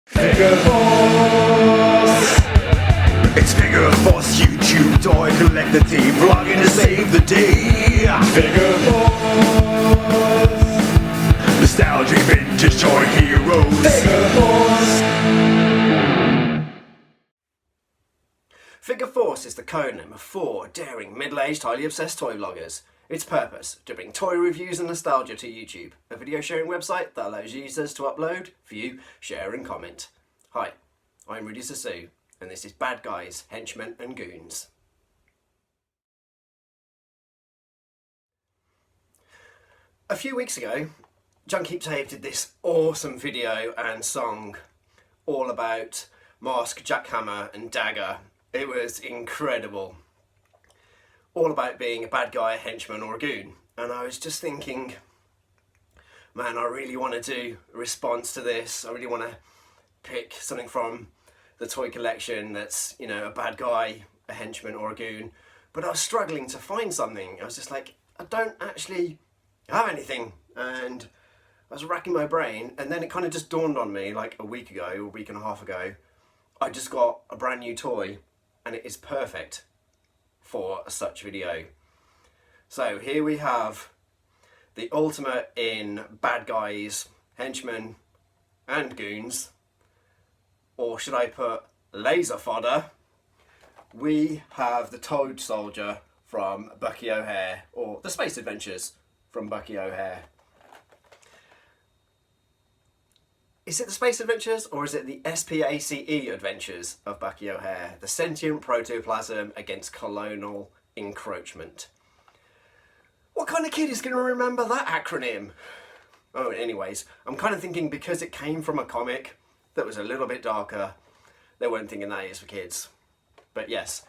Figure Force! It's Figure Force, YouTube toy, collect the team, vlogging to save the day. Figure Force! Nostalgic vintage toy heroes. Figure Force! Figure Force is the codename of 4 daring, middle-aged, highly obsessed toy vloggers. Its purpose, to bring toy reviews and nostalgia to YouTube, a video sharing website that allows users to upload, view, share and comment. Hi, I'm Rudy Zissou, and this is Badguys, Henchmen and Goons. A few weeks ago, Junkheap did this awesome video and song all about Mask, Jackhammer and Dagger. It was incredible. All about being a bad guy, a henchman or a goon. And I was just thinking, man, I really want to do a response to this. I really want to pick something from the toy collection that's, you know, a bad guy, a henchman or a goon. But I was struggling to find something. I was just like, I don't actually have anything. And I was racking my brain, and then it kind of just dawned on me like a week and a half ago, I just got a brand new toy and it is perfect for such video. So here we have the ultimate in bad guys, henchmen and goons, or should I put Laser-Fodder. We have the Toad Soldier from Bucky O'Hare, or the Space Adventures from Bucky O'Hare. Is it the Space Adventures or is it the S.P.A.C.E. Adventures of Bucky O'Hare? The sentient protoplasm against colonial encroachment. What kind of kid is going to remember that acronym? Oh, anyways, I'm kind of thinking because it came from a comic that was a little bit darker, they weren't thinking that is for kids. But yes,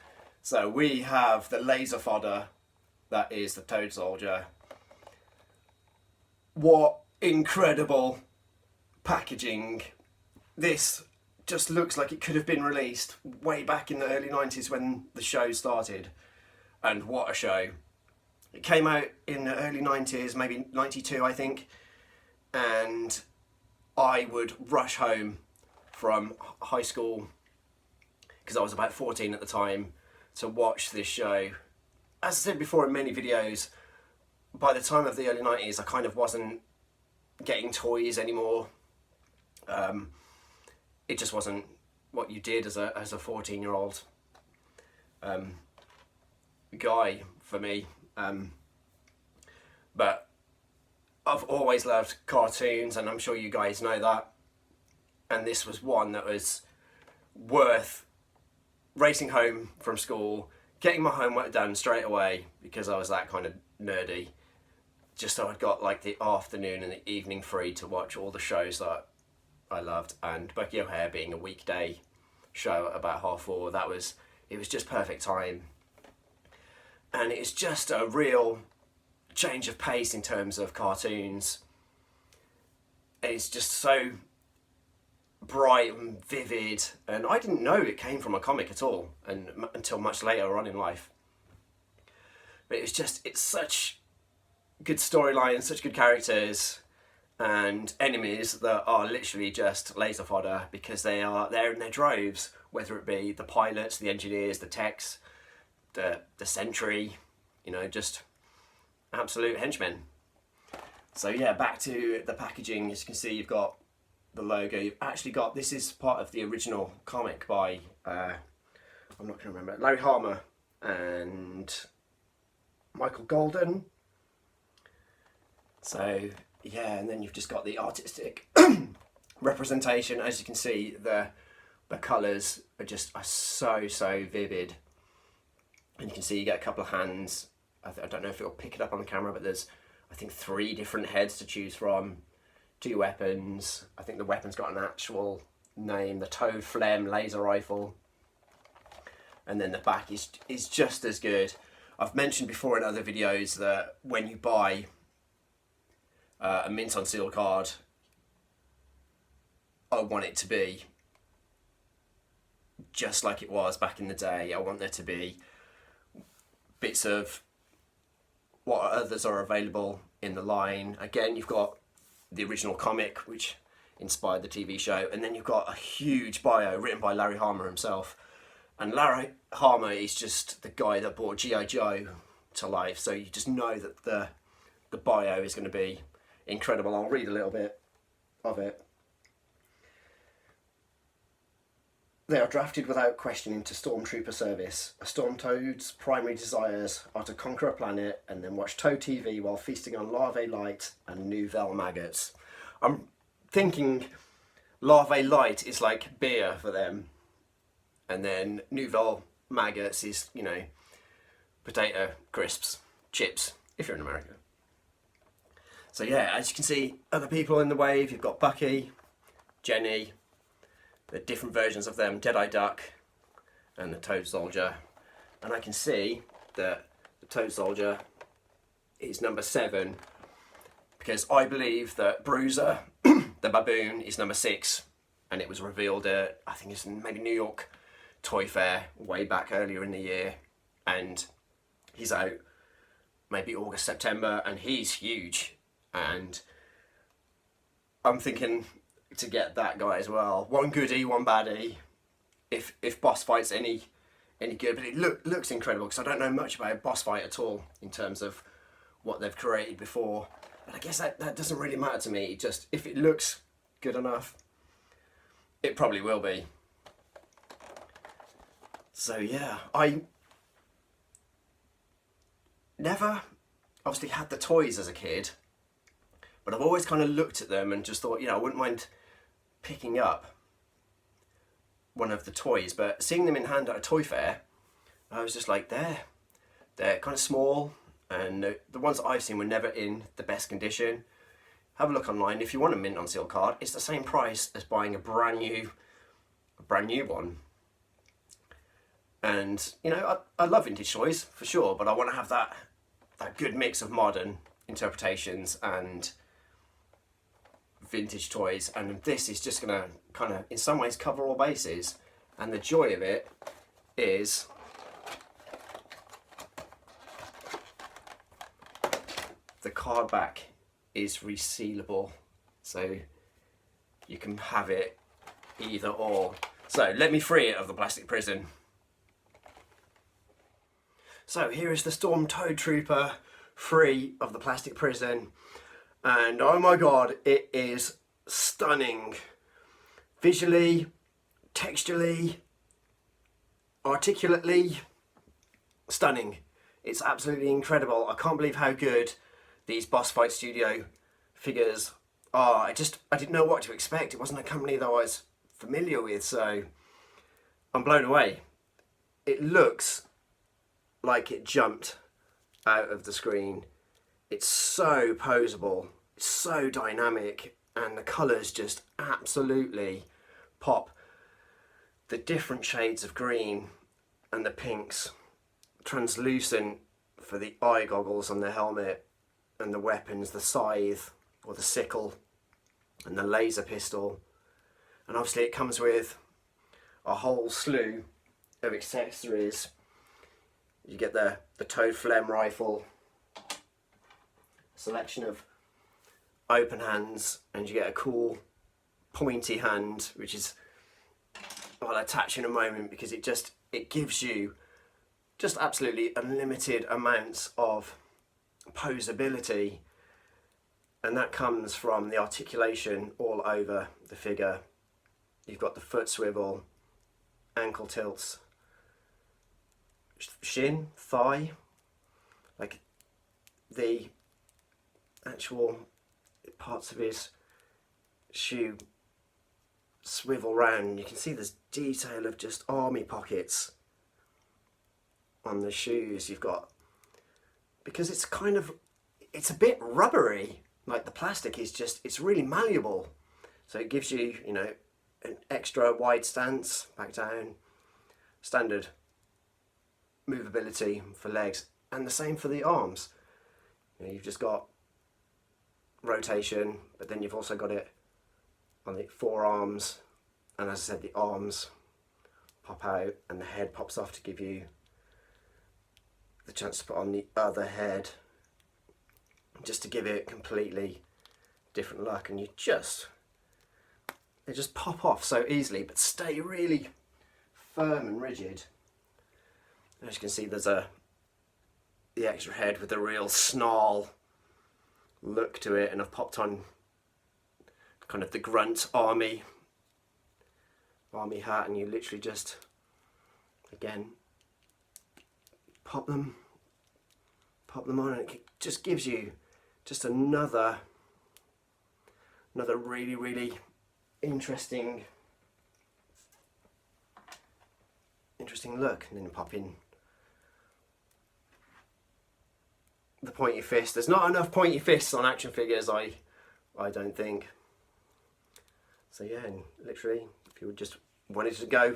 so we have the Laser-Fodder, that is the Toad Soldier. What incredible packaging. This just looks like it could have been released way back in the early 90s when the show started. And what a show. It came out in the early 90s, maybe 92 I think, and I would rush home from high school, because I was about 14 at the time, to watch this show. As I said before in many videos, by the time of the early 90s I kind of wasn't getting toys anymore. It just wasn't what you did as a 14-year-old guy for me. But I've always loved cartoons, and I'm sure you guys know that. And this was one that was worth racing home from school, getting my homework done straight away because I was that kind of nerdy. Just so I'd got like the afternoon and the evening free to watch all the shows that I loved, and Bucky O'Hare being a weekday show at about 4:30, it was just perfect time. And it's just a real change of pace in terms of cartoons. It's just so bright and vivid, and I didn't know it came from a comic at all, and until much later on in life. But it's such good storyline, such good characters, and enemies that are literally just laser fodder because they're in their droves, whether it be the pilots, the engineers, the techs, the sentry, you know, just absolute henchmen. So yeah, back to the packaging. As you can see, you've got the logo. You've actually got, this is part of the original comic by I'm not going to remember, Larry Hama and Michael Golden. So yeah, and then you've just got the artistic representation. As you can see, the colours are so vivid, and you can see you get a couple of hands. I don't know if it'll pick it up on the camera, but there's I think 3 different heads to choose from, 2 weapons. I think the weapon's got an actual name, the Toad Phlegm laser rifle, and then the back is just as good. I've mentioned before in other videos that when you buy a mint on seal card, I want it to be just like it was back in the day. I want there to be bits of what others are available in the line. Again, you've got the original comic, which inspired the TV show. And then you've got a huge bio written by Larry Hama himself. And Larry Hama is just the guy that brought G.I. Joe to life. So you just know that the bio is going to be incredible. I'll read a little bit of it. They are drafted without question into Stormtrooper service. A Stormtoad's primary desires are to conquer a planet and then watch Toad TV while feasting on larvae light and Nouvelle maggots. I'm thinking larvae light is like beer for them, and then Nouvelle maggots is, you know, potato crisps, chips, if you're in America. So yeah, as you can see, other people in the wave. You've got Bucky, Jenny, the different versions of them, Deadeye Duck, and the Toad Soldier. And I can see that the Toad Soldier is number 7, because I believe that Bruiser, the baboon, is number 6, and it was revealed at, I think it's maybe New York Toy Fair way back earlier in the year, and he's out maybe August, September, and he's huge. And I'm thinking to get that guy as well. One goodie, one baddie. If boss fight's any good, but it looks incredible, because I don't know much about a boss fight at all in terms of what they've created before. But I guess that doesn't really matter to me. Just if it looks good enough, it probably will be. So yeah, I never obviously had the toys as a kid, but I've always kind of looked at them and just thought, you know, I wouldn't mind picking up one of the toys, but seeing them in hand at a toy fair, I was just like, they're kind of small, and the ones that I've seen were never in the best condition. Have a look online. If you want a mint on seal card, it's the same price as buying a brand new one. And you know, I love vintage toys for sure, but I want to have that good mix of modern interpretations and vintage toys, and this is just gonna kind of in some ways cover all bases. And the joy of it is the card back is resealable, so you can have it either or. So let me free it of the plastic prison. So here is the Storm Toad Trooper free of the plastic prison. And oh my god, it is stunning. Visually, texturally, articulately, stunning. It's absolutely incredible. I can't believe how good these Boss Fight Studio figures are. I didn't know what to expect. It wasn't a company that I was familiar with, so I'm blown away. It looks like it jumped out of the screen. It's so poseable, it's so dynamic, and the colours just absolutely pop. The different shades of green and the pinks, translucent for the eye goggles on the helmet, and the weapons, the scythe or the sickle and the laser pistol. And obviously it comes with a whole slew of accessories. You get the Toad Phlegm rifle, selection of open hands, and you get a cool pointy hand, which is, I'll attach in a moment, because it gives you just absolutely unlimited amounts of posability, and that comes from the articulation all over the figure. You've got the foot swivel, ankle tilts, shin, thigh, like the actual parts of his shoe swivel round. You can see there's detail of just army pockets on the shoes. You've got, because it's a bit rubbery, like the plastic is just, it's really malleable, so it gives you, you know, an extra wide stance, back down, standard movability for legs, and the same for the arms. You know, you've just got rotation, but then you've also got it on the forearms, and as I said, the arms pop out and the head pops off to give you the chance to put on the other head, just to give it a completely different look. And you just they just pop off so easily, but stay really firm and rigid. As you can see, there's the extra head with a real snarl look to it, and I've popped on kind of the grunt army hat, and you literally just, again, pop them on, and it just gives you just another really, really interesting look. And then pop in the pointy fist. There's not enough pointy fists on action figures, I don't think. So yeah, and literally, if you just wanted to go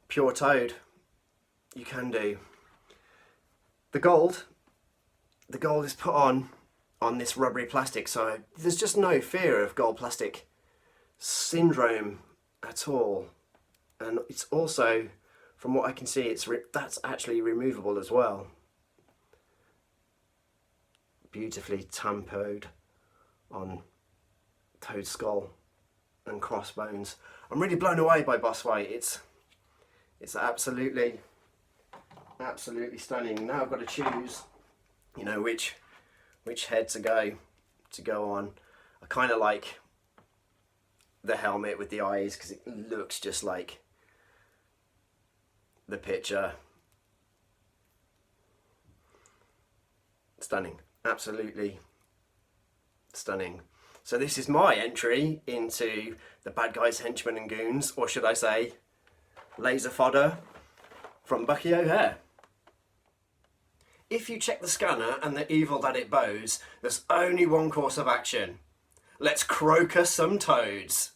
pure Toad, you can do. The gold is put on this rubbery plastic, so there's just no fear of gold plastic syndrome at all. And it's also, from what I can see, that's actually removable as well. Beautifully tampoed on Toad's skull and crossbones. I'm really blown away by Boss Fight. It's absolutely stunning. Now I've got to choose, you know, which head to go on. I kind of like the helmet with the eyes because it looks just like the picture. Stunning, absolutely stunning. So this is my entry into the Badguys, Henchmen and Goons, or should I say Laser-Fodder from Bucky O'Hare. If you check the scanner and the evil that it bows, there's only one course of action. Let's crocus some toads.